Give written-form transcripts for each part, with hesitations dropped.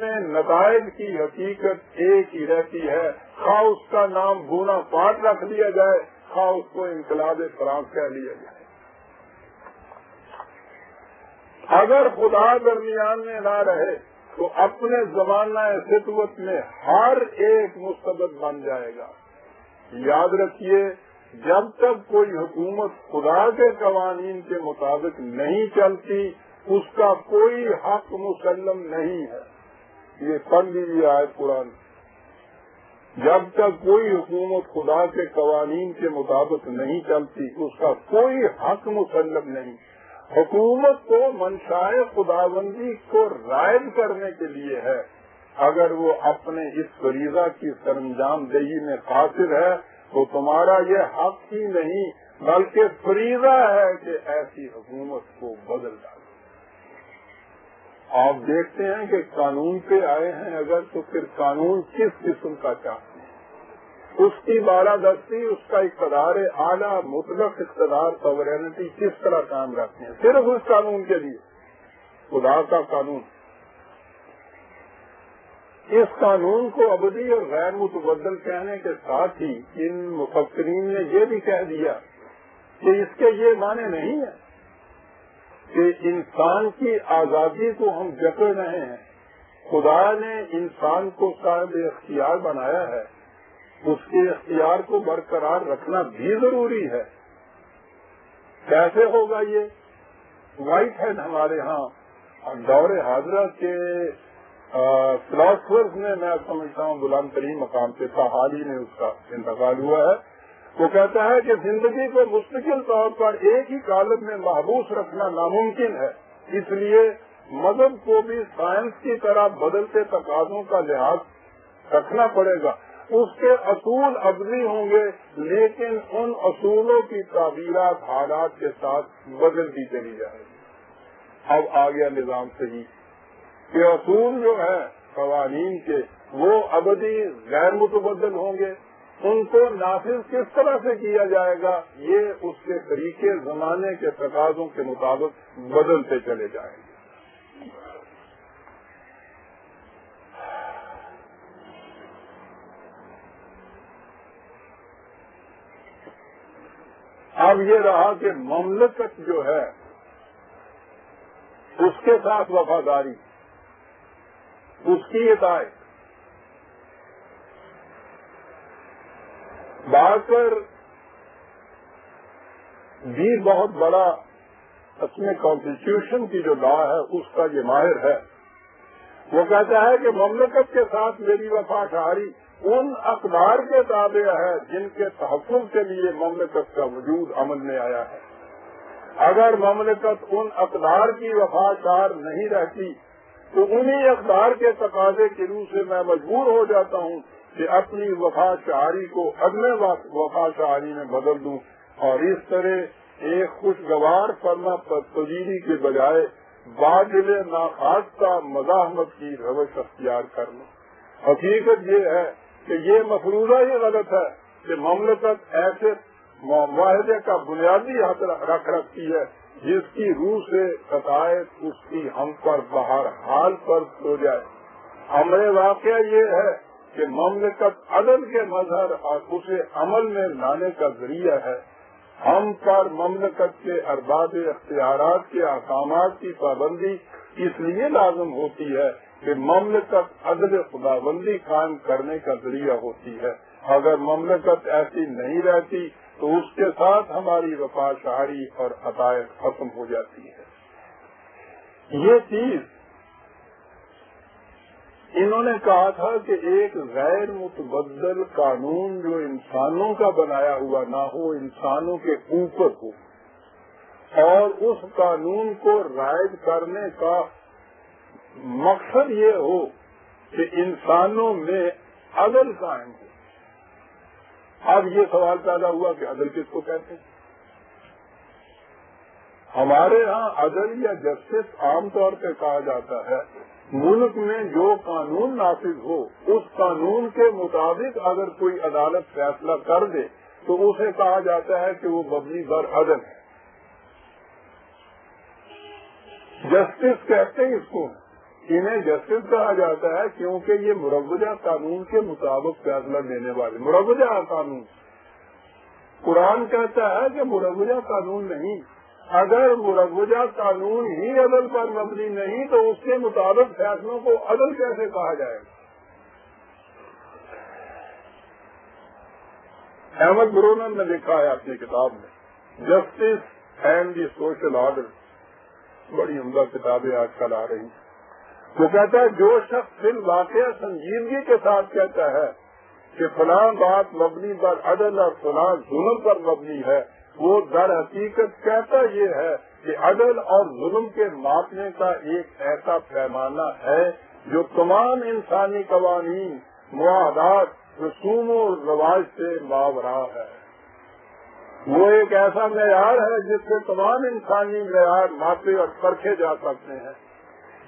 نتائج کی حقیقت ایک ہی رہتی ہے، خواہ اس کا نام بوناپارٹ رکھ دیا جائے، خواہ اس کو انقلاب فرانس کہہ لیا جائے۔ اگر خدا درمیان میں نہ رہے تو اپنے زمانہ فطرت میں ہر ایک مستبد بن جائے گا۔ یاد رکھیے، جب تک کوئی حکومت خدا کے قوانین کے مطابق نہیں چلتی، اس کا کوئی حق مسلم نہیں ہے۔ یہ پڑھ لیجیے آیت قرآن۔ جب تک کوئی حکومت خدا کے قوانین کے مطابق نہیں چلتی، اس کا کوئی حق مسلم نہیں۔ حکومت کو منشائے خداوندی کو رائج کرنے کے لیے ہے۔ اگر وہ اپنے اس فریضہ کی سرانجام دہی میں قاصر ہے تو تمہارا یہ حق ہی نہیں بلکہ فریضہ ہے کہ ایسی حکومت کو بدل ڈالو۔ آپ دیکھتے ہیں کہ قانون پہ آئے ہیں اگر تو پھر قانون کس قسم کا چاہتے ہیں، اس کی بالادستی، اس کا اقتدار اعلیٰ مطلق اقتدار سوورینٹی کس طرح کام رکھتے ہیں، صرف اس قانون کے لیے، خدا کا قانون۔ اس قانون کو ابدی اور غیر متبدل کہنے کے ساتھ ہی ان مفکرین نے یہ بھی کہہ دیا کہ اس کے یہ معنی نہیں ہے کہ انسان کی آزادی کو ہم جکڑ رہے ہیں۔ خدا نے انسان کو صاحب اختیار بنایا ہے، اس کے اختیار کو برقرار رکھنا بھی ضروری ہے۔ کیسے ہوگا یہ؟ وائٹ ہیڈ ہمارے ہاں دور حاضرہ کے فلاسفرز میں میں سمجھتا ہوں بلند ترین مقام پہ تھا، حال ہی میں اس کا انتقال ہوا ہے۔ وہ کہتا ہے کہ زندگی کو مستقل طور پر ایک ہی کالم میں محبوس رکھنا ناممکن ہے، اس لیے مذہب کو بھی سائنس کی طرح بدلتے تقاضوں کا لحاظ رکھنا پڑے گا۔ اس کے اصول ابدی ہوں گے لیکن ان اصولوں کی تعبیرات حالات کے ساتھ بدلتی چلی جائے گی۔ اب آ گیا نظام صحیح کہ اصول جو ہے قوانین کے وہ ابدی غیر متبدل ہوں گے، ان کو نافذ کس طرح سے کیا جائے گا یہ اس کے طریقے زمانے کے تقاضوں کے مطابق بدلتے چلے جائیں گے۔ اب یہ رہا کہ مملکت جو ہے اس کے ساتھ وفاداری، اس کی اطاعت۔ باقر بھی بہت بڑا اپنے کانسٹیٹیوشن کی جو لا ہے اس کا یہ ماہر ہے۔ وہ کہتا ہے کہ مملکت کے ساتھ میری وفا شعاری ان اقدار کے تابع ہے جن کے تحفظ کے لیے مملکت کا وجود عمل میں آیا ہے۔ اگر مملکت ان اقدار کی وفا شعار نہیں رہتی تو انہی اقدار کے تقاضے کی روح سے میں مجبور ہو جاتا ہوں کہ اپنی وفا شعاری کو عدم وفا شعاری میں بدل دوں اور اس طرح ایک خوشگوار فرما پذیری کے بجائے باطل ناخواستہ مزاحمت کی روش اختیار کر لوں۔ حقیقت یہ ہے کہ یہ مفروضہ ہی غلط ہے کہ مملکت ایسے معاہدے کا بنیادی حق رکھتی ہے جس کی روح سے قطاعت اس کی ہم پر بہرحال فرض ہو جائے۔ امر واقعہ یہ ہے کہ مملکت عدل کے مظہر اور اسے عمل میں لانے کا ذریعہ ہے۔ ہم پر مملکت کے ارباب اختیارات کے احکامات کی پابندی اس لیے لازم ہوتی ہے کہ مملکت عدل خداوندی قائم کرنے کا ذریعہ ہوتی ہے۔ اگر مملکت ایسی نہیں رہتی تو اس کے ساتھ ہماری وفا شعاری اور عطائق ختم ہو جاتی ہے۔ یہ چیز انہوں نے کہا تھا کہ ایک غیر متبدل قانون جو انسانوں کا بنایا ہوا نہ ہو، انسانوں کے اوپر ہو، اور اس قانون کو رائج کرنے کا مقصد یہ ہو کہ انسانوں میں عدل قائم ہو۔ اب یہ سوال پیدا ہوا کہ عدل کس کو کہتے ہیں؟ ہمارے ہاں عدل یا جسٹس عام طور پہ کہا جاتا ہے ملک میں جو قانون نافذ ہو اس قانون کے مطابق اگر کوئی عدالت فیصلہ کر دے تو اسے کہا جاتا ہے کہ وہ مبنی بر عدل ہے۔ جسٹس کہتے ہیں اس کو، انہیں جسٹس کہا جاتا ہے کیونکہ یہ مروجہ قانون کے مطابق فیصلہ دینے والے مروجہ قانون. قرآن کہتا ہے کہ مروجہ قانون نہیں. اگر مروجہ قانون ہی عدل پر مبنی نہیں تو اس کے مطابق فیصلوں کو عدل کیسے کہا جائے گا؟ احمد برونن نے لکھا ہے اپنی کتاب میں justice and the social order, بڑی عمدہ کتابیں آج کل آ رہی ہیں. وہ کہتا ہے جو شخص فی الواقع سنجیدگی کے ساتھ کہتا ہے کہ فلاں بات مبنی پر عدل اور فلاں ظلم پر مبنی ہے، وہ در حقیقت کہتا یہ ہے کہ عدل اور ظلم کے ماپنے کا ایک ایسا پیمانہ ہے جو تمام انسانی قوانین، معاہدات، رسوم و رواج سے ماورا ہے. وہ ایک ایسا معیار ہے جس سے تمام انسانی معیار ماپے اور پرکھے جا سکتے ہیں.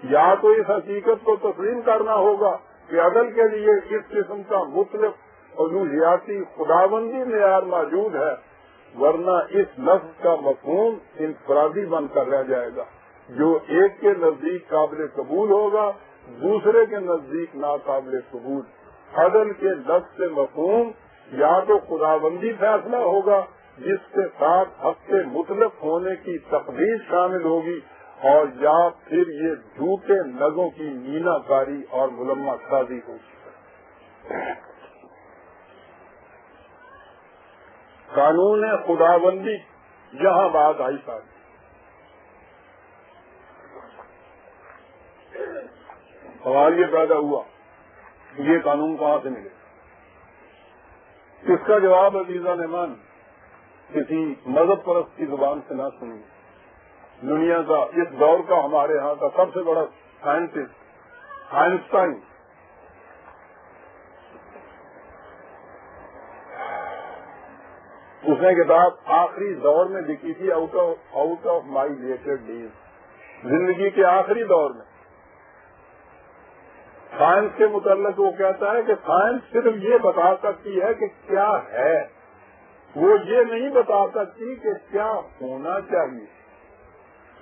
یا تو اس حقیقت کو تسلیم کرنا ہوگا کہ عدل کے لیے اس قسم کا مطلق الوہیاتی خداوندی معیار موجود ہے، ورنہ اس لفظ کا مفہوم انفرادی بن کر رہ جائے گا، جو ایک کے نزدیک قابل قبول ہوگا، دوسرے کے نزدیک ناقابل قبول. عدل کے لفظ سے مفہوم یا تو خداوندی فیصلہ ہوگا جس کے ساتھ حق کے مطلق ہونے کی تقدیر شامل ہوگی، اور یا پھر یہ جھوٹے نگوں کی مینا کاری اور ملمہ سازی ہوگی. قانون خداوندی جہاں بات آئی ساری سوال یہ پیدا ہوا یہ قانون کہاں سے ملے؟ اس کا جواب عزیزہ نعمان کسی مذہب پرست کی زبان سے نہ سنیے. دنیا کا اس دور کا ہمارے ہاں کا سب سے بڑا سائنٹسٹ آئنسٹائن اس نے کتاب آخری دور میں لکھی تھی out of my later days, زندگی کے آخری دور میں. سائنس کے متعلق وہ کہتا ہے کہ سائنس صرف یہ بتا سکتی ہے کہ کیا ہے، وہ یہ نہیں بتا سکتی کہ کیا ہونا چاہیے.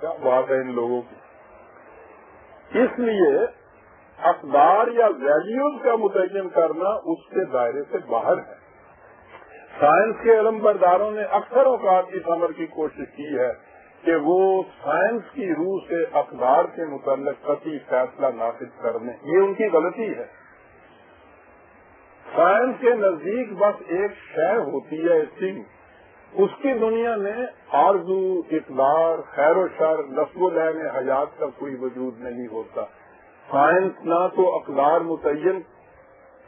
کیا بات ہے ان لوگوں کی. اس لیے اقدار یا ویلیوز کا متعین کرنا اس کے دائرے سے باہر ہے. سائنس کے علم برداروں نے اکثر اوقات اس عمل کی کوشش کی ہے کہ وہ سائنس کی روح سے اقدار کے متعلق قطعی فیصلہ نافذ کر دیں. یہ ان کی غلطی ہے. سائنس کے نزدیک بس ایک شے ہوتی ہے اسٹنگ، اس کی دنیا میں آرزو، اقدار، خیر و شر، نسب و لعن حیات کا کوئی وجود نہیں ہوتا. سائنس نہ تو اقدار متعین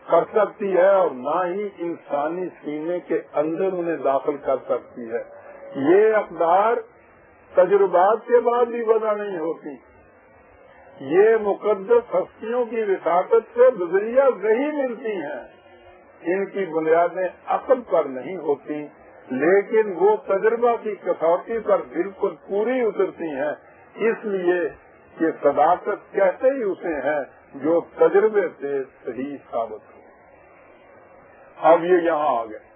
کر سکتی ہے اور نہ ہی انسانی سینے کے اندر انہیں داخل کر سکتی ہے. یہ اقدار تجربات کے بعد بھی وضع نہیں ہوتی. یہ مقدس ہستیوں کی وساطت سے بذریعہ وحی ملتی ہیں. ان کی بنیادیں عقل پر نہیں ہوتی، لیکن وہ تجربہ کی کسوٹی پر بالکل پوری اترتی ہیں. اس لیے کہ صداقت کہتے ہی اسے ہیں جو تجربے سے صحیح ثابت ہو. اب یہ یہاں آ گئے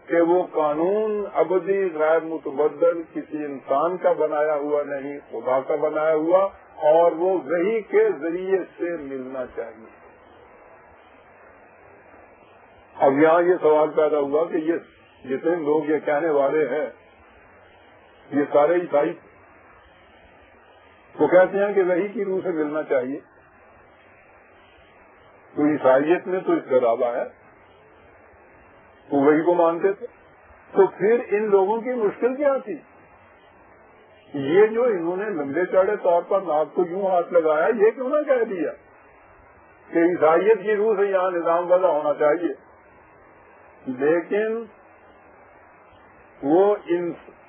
کہ وہ قانون ابدی غیر متبدل کسی انسان کا بنایا ہوا نہیں، خدا کا بنایا ہوا، اور وہ وحی کے ذریعے سے ملنا چاہیے. اب یہاں یہ سوال پیدا ہوا کہ یہ جتنے لوگ یہ کہنے والے ہیں یہ سارے عیسائی، وہ کہتے ہیں کہ وحی کی روح سے ملنا چاہیے. تو عیسائیت میں تو اس کا دعویٰ ہے، وہ وحی کو مانتے تھے. تو پھر ان لوگوں کی مشکل کیا تھی؟ یہ جو انہوں نے لمبے چوڑے طور پر ناک کو یوں ہاتھ لگایا، یہ کیوں نہ کہہ دیا کہ عیسائیت کی روح سے یہاں نظام وضع ہونا چاہیے. لیکن وہ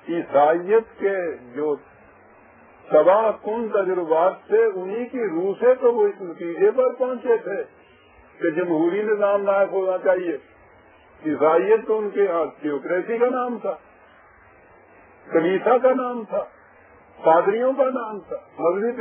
عیسائیت کے جو تباہ کن تجربات سے انہی کی روح سے تو وہ اس نتیجے پر پہنچے تھے کہ جمہوری نظام نافذ ہونا چاہیے. عیسائیت تو ان کے ہاں تھیوکریسی کا نام تھا، کلیسا کا نام تھا، پادریوں کا نام تھا، مذہبی